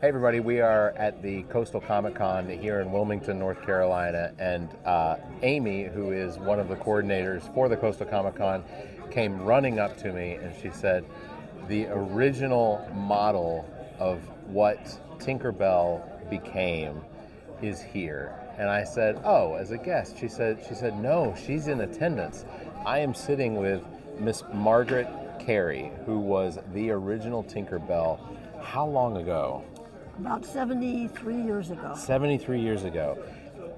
Hey everybody, we are at the Coastal Comic Con here in Wilmington, North Carolina, and Amy, who is one of the coordinators for the Coastal Comic Con, came running up to me and she said, the original model of what Tinkerbell became is here. And I said, oh, as a guest. She said, no, she's in attendance. I am sitting with Miss Margaret Kerry, who was the original Tinkerbell. How long ago? About 73 years ago. 73 years ago.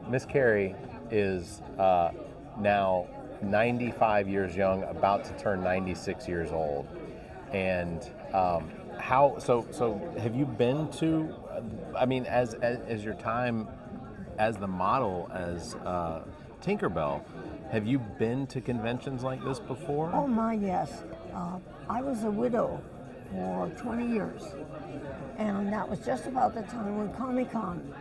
Miss Kerry is now 95 years young, about to turn 96 years old. And so have you been to, I mean, as your time as the model as Tinkerbell, have you been to conventions like this before? Oh my, yes. I was a widow for 20 years. And that was just about the time when Comic-Con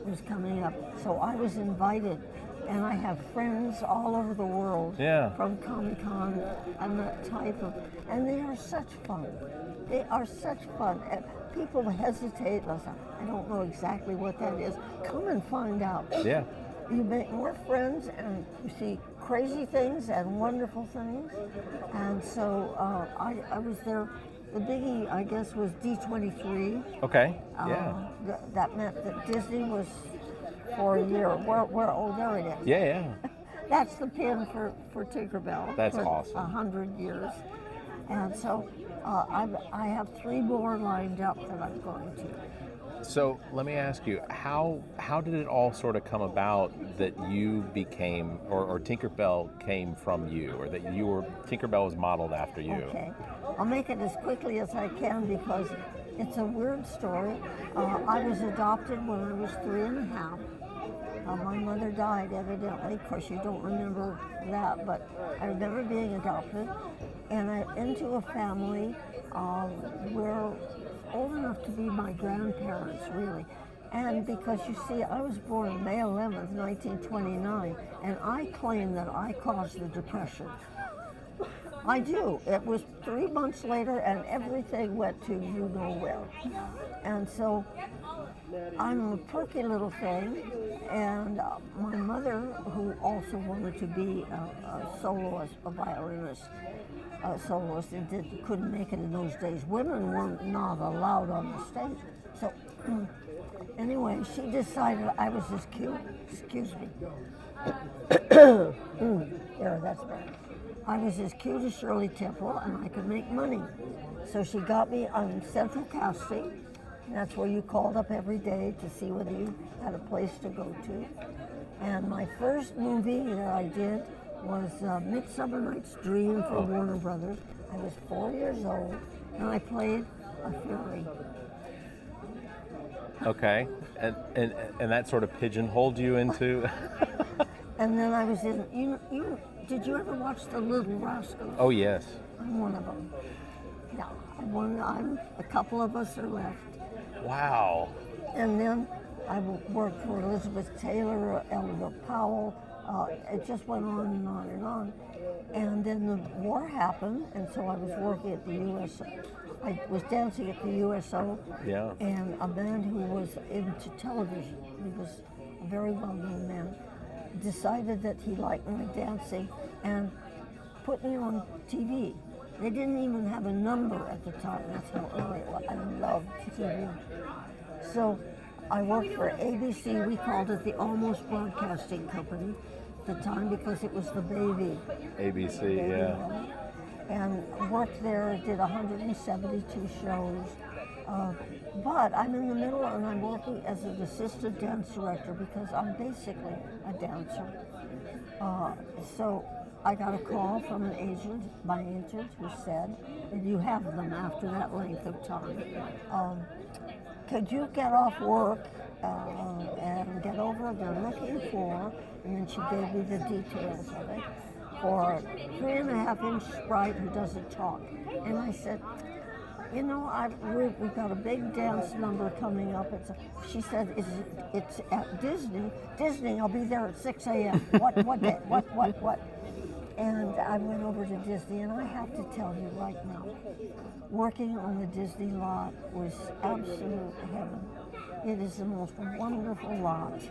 was coming up. So I was invited, and I have friends all over the world from Comic-Con and that type of, and they are such fun. They are such fun. And people hesitate, listen, I don't know exactly what that is. Come and find out. Yeah. You make more friends and you see crazy things and wonderful things. And so I was there. The biggie, I guess, was D23. Okay. Yeah. That meant that Disney was for a year. Oh, there it is. Yeah. That's the pin for Tinkerbell. That's for awesome. 100 years. And so I have 3 more lined up that I'm going to. So let me ask you, how did it all sort of come about that you became, or Tinkerbell came from you, or that Tinkerbell was modeled after you? Okay, I'll make it as quickly as I can because it's a weird story. I was adopted when I was 3 and a half. My mother died evidently. Of course, you don't remember that, but I remember being adopted, and I into a family where old enough to be my grandparents, really. And because you see, I was born on May 11th, 1929, and I claim that I caused the Depression. I do. It was 3 months later, and everything went to you know where. And so I'm a perky little thing, and my mother, who also wanted to be a soloist, a violinist, soloist, and couldn't make it in those days. Women were not allowed on the stage. So anyway, she decided I was as cute. Excuse me. There, that's better. I was as cute as Shirley Temple, and I could make money. So she got me on Central Casting. That's where you called up every day to see whether you had a place to go to. And my first movie that I did was Midsummer Night's Dream for Warner Brothers. I was 4 years old, and I played a fairy. Okay, and that sort of pigeonholed you into. And then I was in. Did you ever watch The Little Rascals? Oh yes. I'm one of them. Yeah, a couple of us are left. Wow. And then I worked for Elizabeth Taylor, Eleanor Powell. It just went on and on and on. And then the war happened, and so I was working at the USO. I was dancing at the USO. Yeah. And a man who was into television, he was a very well-known man, decided that he liked my dancing and put me on TV. They didn't even have a number at the time. That's how early it was. I loved TV. So I worked for ABC. We called it the Almost Broadcasting Company at the time because it was the baby. ABC, yeah. And worked there, did 172 shows. But I'm in the middle and I'm working as an assistant dance director because I'm basically a dancer. So I got a call from my agent, who said, and you have them after that length of time, could you get off work and get over, they're looking for, and then she gave me the details of it, for a 3.5-inch sprite who doesn't talk. And I said, you know, we've got a big dance number coming up. She said, it's at Disney. Disney, I'll be there at 6 a.m. What day? What? And I went over to Disney, and I have to tell you right now, working on the Disney lot was absolute heaven. It is the most wonderful lot,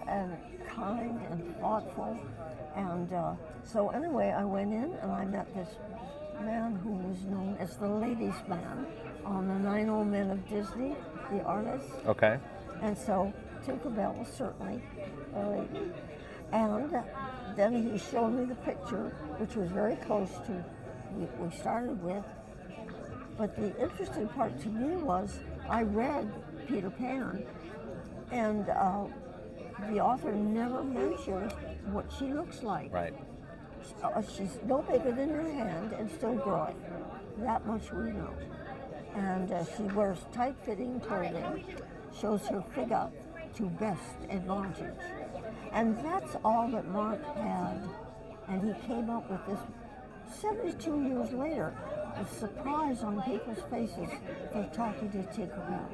and kind and thoughtful. And so anyway, I went in and I met this man who was known as the ladies' man on the 9 Old Men of Disney, the artist. Okay. And so Tinkerbell was certainly a lady. And then he showed me the picture, which was very close to what we started with. But the interesting part to me was I read Peter Pan, and the author never mentioned what she looks like. Right. She's no bigger than your hand and still growing. That much we know. And she wears tight-fitting clothing, shows her figure to best advantage. And that's all that Mark had. And he came up with this 72 years later, the surprise on people's faces for talking to Tinkerbell.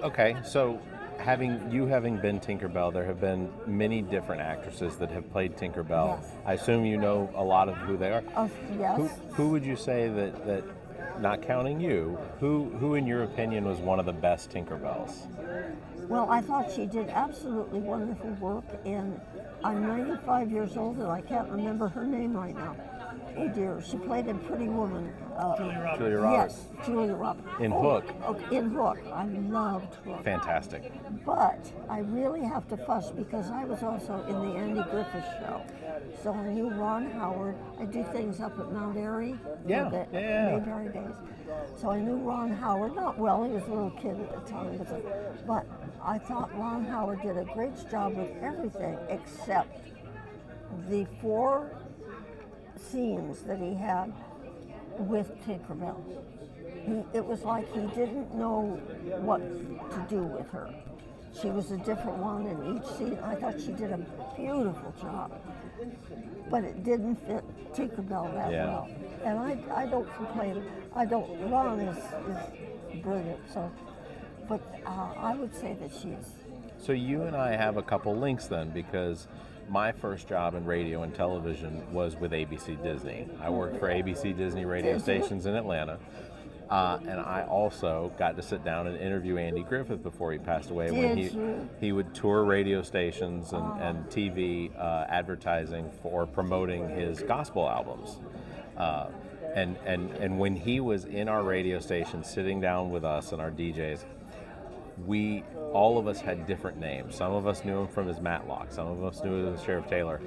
Okay, so having been Tinkerbell, there have been many different actresses that have played Tinkerbell. Yes. I assume you know a lot of who they are. Yes. Who would you say that not counting you, who in your opinion was one of the best Tinkerbells? Well, I thought she did absolutely wonderful work, and I'm 95 years old and I can't remember her name right now. Oh dear, she played a Pretty Woman. Julia Roberts. Yes, Julia Roberts. In Hook. In Hook. I loved Hook. Fantastic. But I really have to fuss because I was also in the Andy Griffith Show. So I knew Ron Howard. I do things up at Mount Airy. Yeah. Mayberry days. So I knew Ron Howard, not well, he was a little kid at the time, but I thought Ron Howard did a great job with everything except the 4 scenes that he had with Tinkerbell. It was like he didn't know what to do with her. She was a different one in each scene. I thought she did a beautiful job, but it didn't fit Tinkerbell that well. And I don't complain. Ron is brilliant, so, but I would say that she is. So you and I have a couple links then, because my first job in radio and television was with ABC Disney. I worked for ABC Disney radio stations in Atlanta. And I also got to sit down and interview Andy Griffith before he passed away. He would tour radio stations and TV advertising for promoting his gospel albums. And when he was in our radio station sitting down with us and our DJs, all of us had different names. Some of us knew him from his Matlock. Some of us knew him as Sheriff Taylor.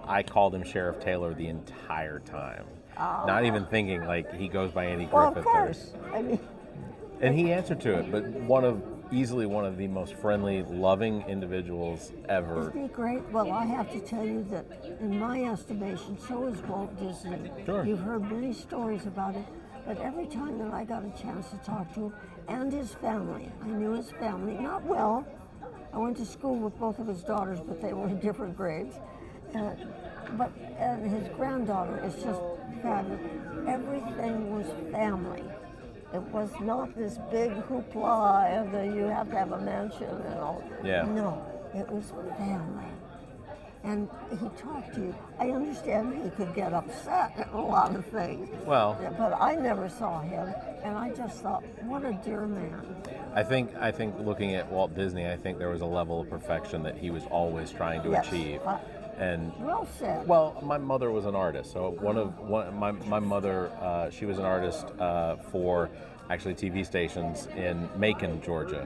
I called him Sheriff Taylor the entire time. Not even thinking like he goes by Andy Griffith. Well, of course. And he answered to it, but easily one of the most friendly, loving individuals ever. Isn't he great? Well, I have to tell you that in my estimation, so is Walt Disney. Sure. You've heard many stories about it, but every time that I got a chance to talk to him and his family, I knew his family, not well. I went to school with both of his daughters, but they were in different grades. And his granddaughter is just fabulous. Everything was family. It was not this big hoopla and you have to have a mansion and all. Yeah. No, it was family. And he talked to you. I understand he could get upset at a lot of things. Well, but I never saw him, and I just thought, what a dear man. I think looking at Walt Disney, I think there was a level of perfection that he was always trying to achieve. And well said. Well, my mother was an artist, so my mother, she was an artist for actually TV stations in Macon, Georgia,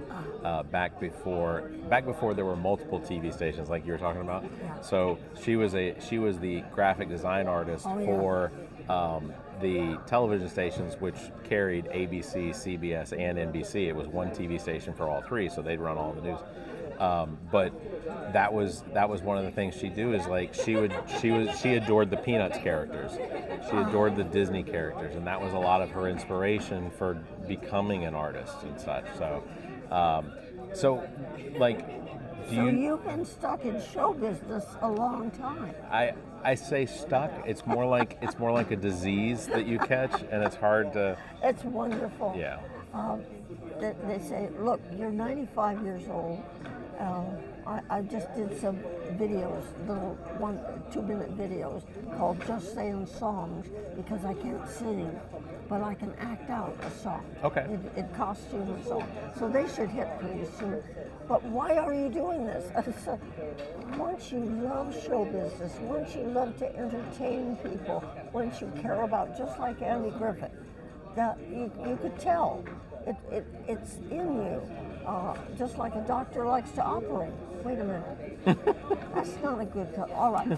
back before there were multiple TV stations like you were talking about. Yeah. So she was the graphic design artist for the television stations, which carried ABC, CBS, and NBC. It was one TV station for all 3, so they'd run all the news. But that was one of the things she'd do is like she adored the Peanuts characters, she adored the Disney characters, and that was a lot of her inspiration for becoming an artist and such. So you've been stuck in show business a long time. I say stuck. It's more like a disease that you catch, and it's hard to. It's wonderful. Yeah. They say, look, you're 95 years old. I just did some videos, little 2-minute videos called Just Saying Songs, because I can't sing, but I can act out a song. Okay. In costume and so on. So they should hit pretty soon. But why are you doing this? I said, once you love show business, once you love to entertain people, once you care about, just like Andy Griffith, that you could tell. It's in you. Just like a doctor likes to operate. Wait a minute. That's not a good all right.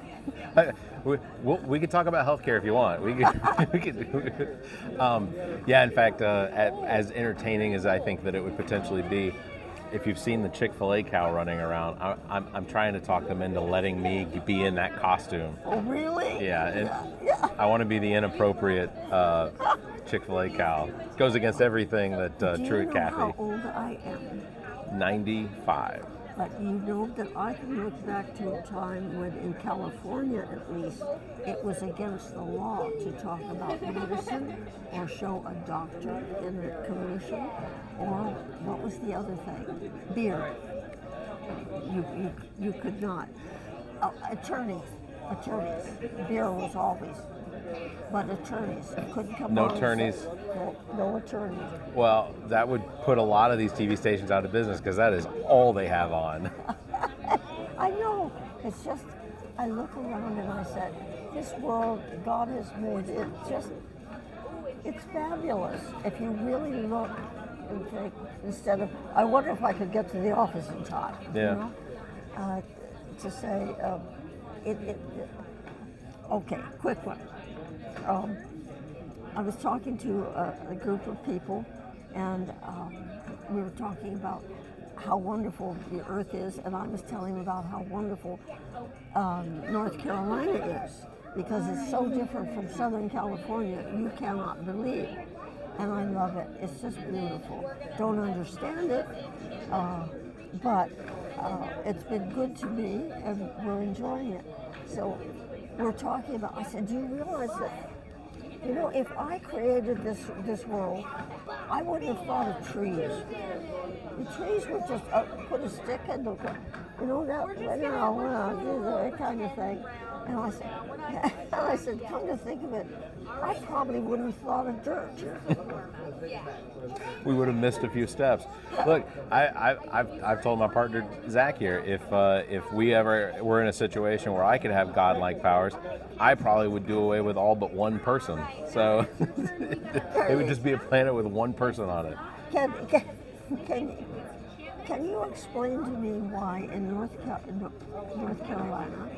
We could talk about healthcare if you want. We could. Yeah, in fact, as entertaining as I think that it would potentially be, if you've seen the Chick-fil-A cow running around, I'm trying to talk them into letting me be in that costume. Oh, really? Yeah, and Yeah. I want to be the inappropriate Chick-fil-A cow. Goes against everything that Truett Do you know Cathy. how old I am? 95. But you know that I can look back to a time when, in California at least, it was against the law to talk about medicine or show a doctor in a commercial, or what was the other thing? Beer. You could not. Attorneys. Beer was always. But attorneys couldn't come No on and attorneys. say- No attorneys. Well, that would put a lot of these TV stations out of business because that is all they have on. I know. It's just, I look around and I said, this world God has made, it's fabulous. If you really look and think, instead of, I wonder if I could get to the office in time. Yeah. You know? To say, okay, quick one. I was talking to a group of people, and we were talking about how wonderful the earth is, and I was telling them about how wonderful North Carolina is, because it's so different from Southern California, you cannot believe. And I love it. It's just beautiful. Don't understand it, but it's been good to me, and we're enjoying it. So we're talking about, I said, do you realize that, you know, if I created this world, I wouldn't have thought of trees. The trees would just put a stick in the, you know, that kind of thing. And I said, come to think of it, I probably wouldn't have thought of dirt. We would have missed a few steps. Look, I've told my partner Zach here, if we ever were in a situation where I could have godlike powers, I probably would do away with all but one person. So it would just be a planet with one person on it. Can you explain to me why in North Carolina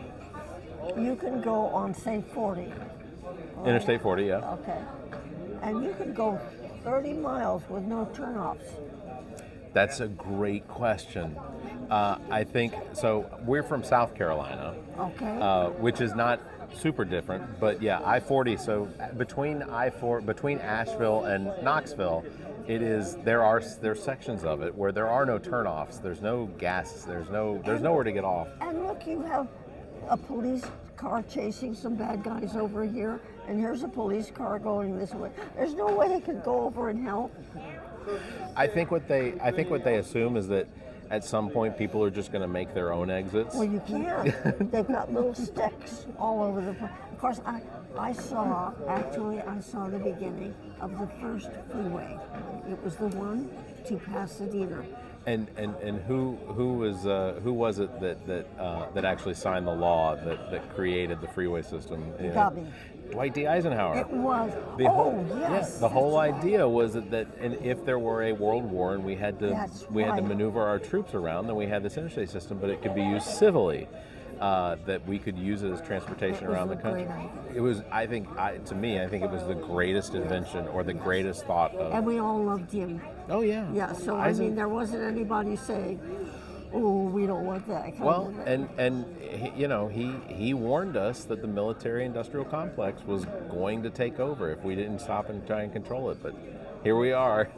you can go on, say, 40? Right? Interstate 40, yeah. Okay. And you can go 30 miles with no turnoffs. That's a great question. I think, so we're from South Carolina, Okay. which is not super different, but yeah, I-40, so between Asheville and Knoxville, there's sections of it where there are no turnoffs, there's no gas, there's nowhere to get off. And look, you have a police car chasing some bad guys over here, and here's a police car going this way. There's no way it could go over and help. I think what they assume is that at some point people are just going to make their own exits. Well, you can't. They've got little sticks all over the place. Of course, I saw the beginning of the first freeway. It was the one to Pasadena. And who was it that actually signed the law that created the freeway system? Got me. Dwight D. Eisenhower. It was. Yes. The whole that's idea right. was that and if there were a world war and we had to right. maneuver our troops around, then we had this interstate system, but it could be used civilly. That we could use it as transportation around the country. It was, to me, I think it was the greatest invention or the greatest thought of. And we all loved him. Oh yeah. Yeah. So I mean, there wasn't anybody saying, "Oh, we don't want that." Well, and he warned us that the military-industrial complex was going to take over if we didn't stop and try and control it. But here we are.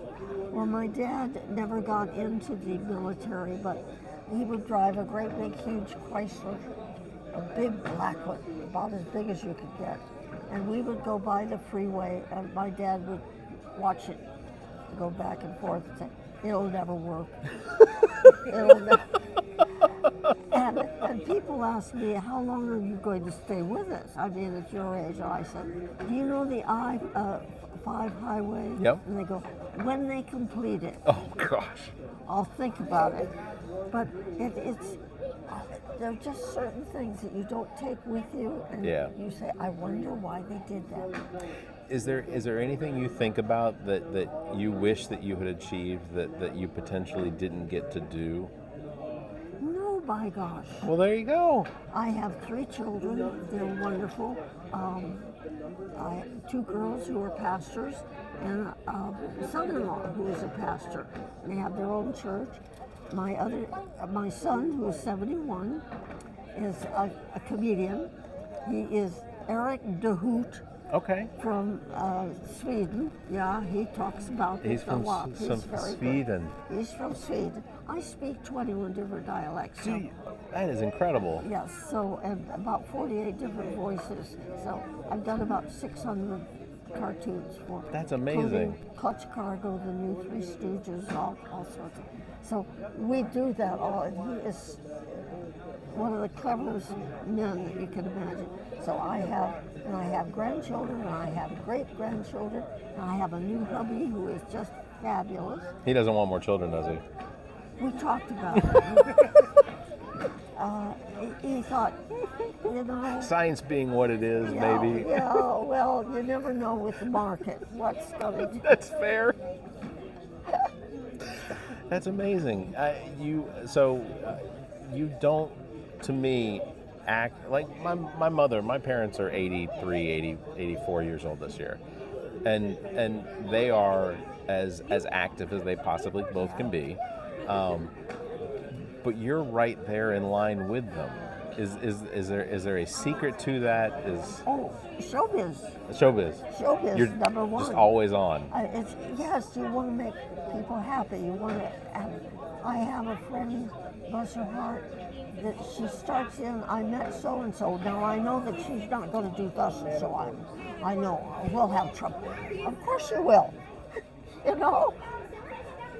Well, my dad never got into the military, but he would drive a great big huge Chrysler, a big black one, about as big as you could get. And we would go by the freeway, and my dad would watch it go back and forth and say, "It'll never work." And people ask me, how long are you going to stay with us? I mean, at your age. And I said, do you know the I-5 highway? Yep. And they go, when they complete it. Oh gosh. I'll think about it. But it's there are just certain things that you don't take with you, and you say, I wonder why they did that. Is there anything you think about that you wish that you had achieved that you potentially didn't get to do? No, by gosh. Well, there you go. I have 3 children. They're wonderful. I have 2 girls who are pastors and a son-in-law who is a pastor. They have their own church. My son, who is 71, is a comedian. He is Eric DeHoot. Okay. From Sweden. Yeah, he talks about this a lot. He's very Sweden. Good. He's from Sweden. I speak 21 different dialects. So. That is incredible. Yes, so, and about 48 different voices. So I've done about 600 cartoons for. That's amazing. Clutch Cargo, the new Three Stooges, all sorts of. So we do that all, and he is one of the cleverest men that you can imagine. So I have grandchildren, and I have great-grandchildren, and I have a new hubby who is just fabulous. He doesn't want more children, does he? We talked about it. He thought, science being what it is, maybe. Yeah, well, you never know with the market what's going to do. That's fair. That's amazing. You don't, to me, act like my mother. My parents are 84 years old this year, and they are as active as they possibly both can be. But you're right there in line with them. Is there a secret to that? Showbiz. Showbiz. You're number one. Just always on. Yes, you want to make people happy. You want to. I have a friend, bless her heart, that she starts in. I met so and so. Now I know that she's not going to do thus and so. I know we'll have trouble. Of course you will.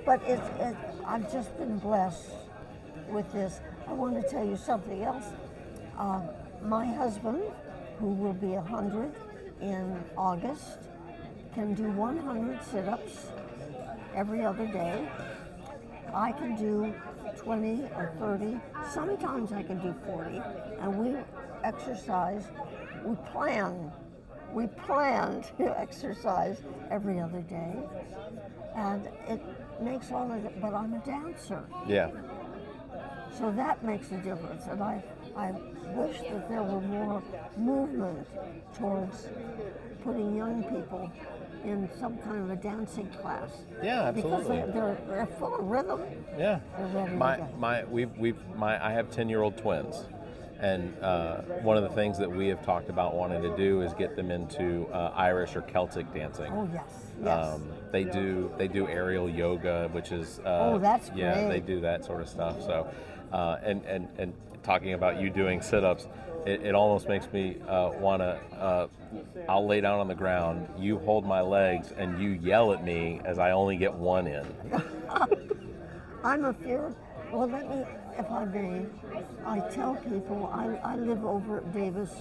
But I've just been blessed with this. I want to tell you something else. My husband, who will be 100 in August, can do 100 sit-ups every other day. I can do 20 or 30. Sometimes I can do 40. And we exercise. We plan to exercise every other day. And it makes all of it, but I'm a dancer. Yeah. So that makes a difference, and I wish that there were more movement towards putting young people in some kind of a dancing class. Yeah, absolutely. Because they're full of rhythm. Yeah. They're ready I have 10-year-old twins, and one of the things that we have talked about wanting to do is get them into Irish or Celtic dancing. Oh yes. Yes. They do aerial yoga, which is that's great. Yeah, they do that sort of stuff. So, and talking about you doing sit-ups, it almost makes me want to. I'll lay down on the ground. You hold my legs, and you yell at me as I only get one in. I'm a fear. Well, let me, if I may, I tell people I live over at Davis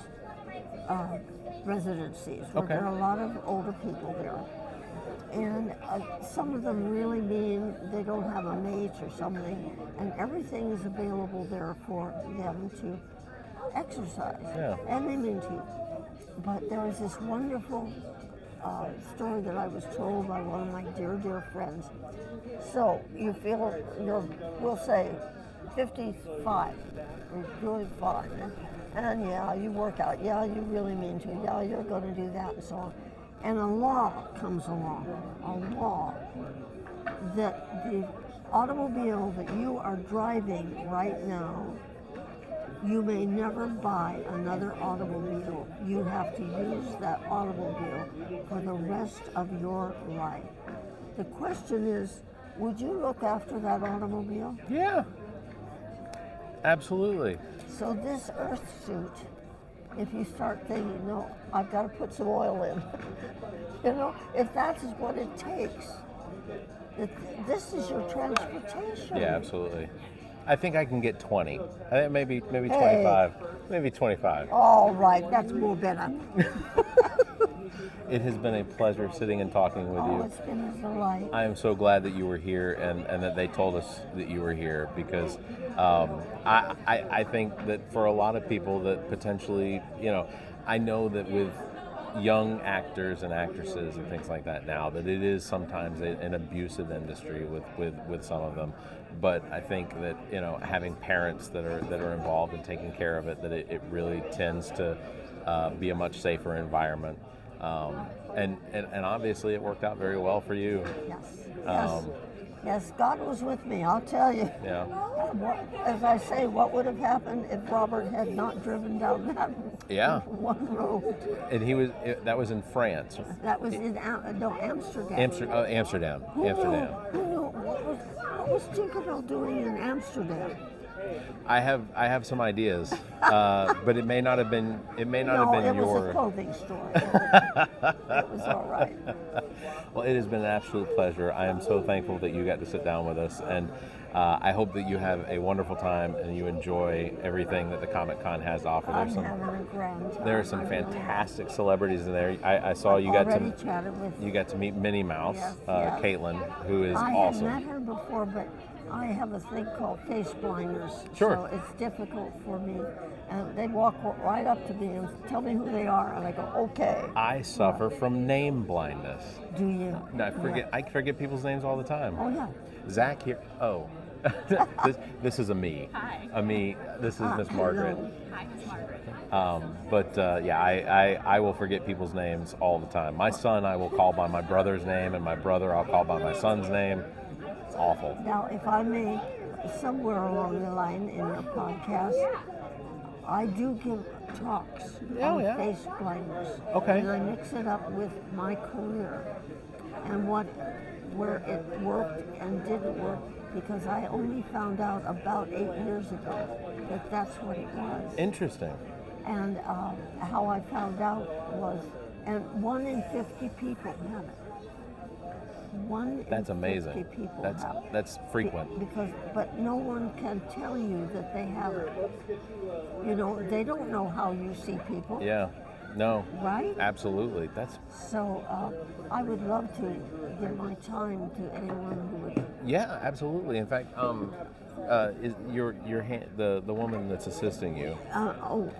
residencies, where there are a lot of older people there. And some of them really mean they don't have a mate or something, and everything is available there for them to exercise. Yeah. And they mean to. But there was this wonderful story that I was told by one of my dear, dear friends. So you feel we'll say 55, you're doing fine. And yeah, you work out. Yeah, you really mean to. Yeah, you're going to do that and so on. And a law comes along, a law that the automobile that you are driving right now, you may never buy another automobile. You have to use that automobile for the rest of your life. The question is, would you look after that automobile? Yeah, absolutely. So this earth suit, if you start thinking, no, I've got to put some oil in, if that's what it takes, this is your transportation. Yeah, absolutely. I think I can get 20. I think maybe 25. Maybe 25. All right, that's more better. It has been a pleasure sitting and talking with you. It's been a delight. I am so glad that you were here and that they told us that you were here because I think that for a lot of people that potentially, I know that with young actors and actresses and things like that now, that it is sometimes an abusive industry with some of them. But I think that, having parents that are involved in taking care of it, that it really tends to be a much safer environment. And obviously it worked out very well for you. Yes. Yes, God was with me, I'll tell you. Yeah. As I say, what would have happened if Robert had not driven down that one road? And that was in France. That was in Amsterdam. Amsterdam. Who knew? What was Tinkerbell doing in Amsterdam? I have some ideas, but it may not have been. It may not have been it your. was a clothing store. It was all right. Well, it has been an absolute pleasure. I am so thankful that you got to sit down with us, and I hope that you have a wonderful time and you enjoy everything that the Comic Con has to offer. I'm having a grand time. There are some fantastic celebrities in there. I saw you got to meet Minnie Mouse, yes. Caitlin, who is awesome. I have met her before, but I have a thing called face blindness, Sure. So it's difficult for me. And they walk right up to me and tell me who they are, and I go, okay. I suffer from name blindness. Do you? No, I forget people's names all the time. Oh, yeah. Zach here. Oh. this is a me. Hi. A me. This is Miss Margaret. Hi, Miss Margaret. I will forget people's names all the time. My son I will call by my brother's name, and my brother I'll call by my son's name. It's awful. Now, if I may, somewhere along the line in the podcast, I do give talks on face blindness. Okay. And I mix it up with my career and where it worked and didn't work, because I only found out about 8 years ago that that's what it was. Interesting. And how I found out was, and 1 in 50 people have it. That's amazing. 50 people have it. That's frequent. But no one can tell you that they have it. They don't know how you see people. Yeah. No. Right? Absolutely. So I would love to give my time to anyone who would. Yeah, absolutely. In fact, is the woman that's assisting you?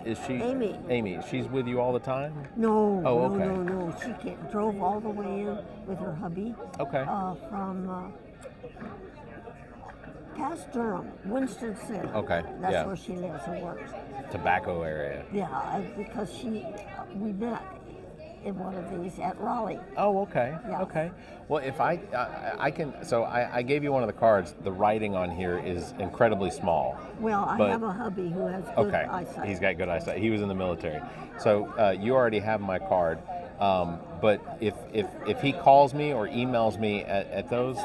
Is she Amy? Amy, she's with you all the time? No. Oh, okay. No. She drove all the way in with her hubby. Okay. From past Durham, Winston-Salem. Okay. That's where she lives and works. Tobacco area. Yeah, because we met in one of these at Raleigh. Oh, okay. Yeah. Okay. Well, if I can, so I gave you one of the cards. The writing on here is incredibly small. Well, I have a hubby who has good eyesight. He's got good eyesight. He was in the military. So you already have my card. But if he calls me or emails me at those,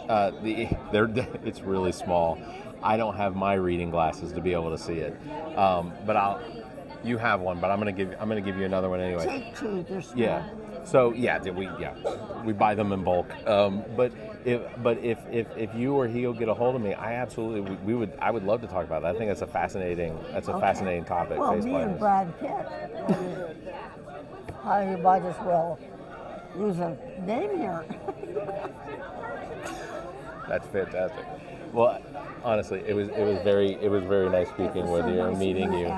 it's really small. I don't have my reading glasses to be able to see it. But you have one, but I'm gonna give you another one anyway. Take two. They're small. Yeah. So we buy them in bulk. But if you or he'll get a hold of me, I would love to talk about that. I think that's a fascinating topic. Well, face me blindness. and Brad Pitt. You might as well use a name here. That's fantastic. Well, honestly, it was very nice speaking with you and meeting you.